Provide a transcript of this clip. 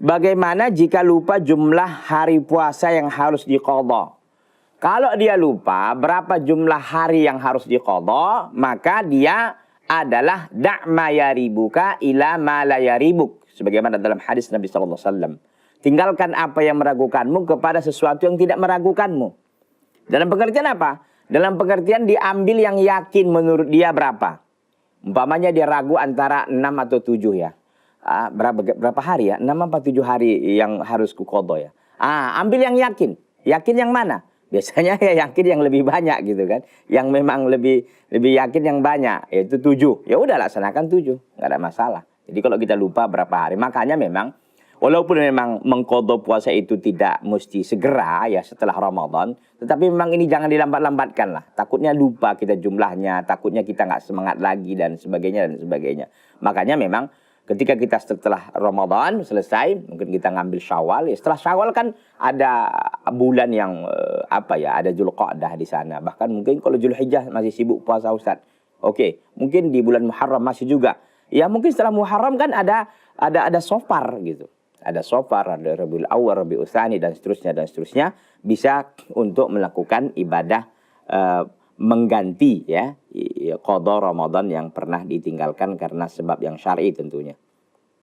bagaimana jika lupa jumlah hari puasa yang harus diqadha? Kalau dia lupa berapa jumlah hari yang harus diqadha, maka dia adalah da' ma yaribuka ila ma la yaribuk. Sebagaimana dalam hadis Nabi SAW. Tinggalkan apa yang meragukanmu kepada sesuatu yang tidak meragukanmu. Dalam pengertian apa? Dalam pengertian diambil yang yakin menurut dia berapa. Umpamanya dia ragu antara 6 atau 7 ya. Berapa hari ya? 6 apa 7 hari yang harus kuqadha ya. Ambil yang yakin. Yakin yang mana? Biasanya ya yakin yang lebih banyak gitu kan. Yang memang lebih yakin yang banyak, yaitu 7. Ya udah laksanakan 7, nggak ada masalah. Jadi kalau kita lupa berapa hari, makanya memang walaupun memang mengqadha puasa itu tidak mesti segera ya setelah Ramadan, tetapi memang ini jangan dilambat-lambatkan lah. Takutnya lupa kita jumlahnya, takutnya kita nggak semangat lagi dan sebagainya dan sebagainya. Makanya memang ketika kita setelah Ramadan selesai, mungkin kita ngambil Syawal. Ya setelah Syawal kan ada bulan yang ada Dzulqa'dah di sana. Bahkan mungkin kalau Dzulhijjah masih sibuk puasa Ustaz. Oke, mungkin di bulan Muharram masih juga. Ya mungkin setelah Muharram kan ada Safar gitu. Ada Safar, ada Rabiul Awwal, Rabiul Tsani dan seterusnya bisa untuk melakukan ibadah mengganti ya qadha Ramadan yang pernah ditinggalkan karena sebab yang syar'i tentunya.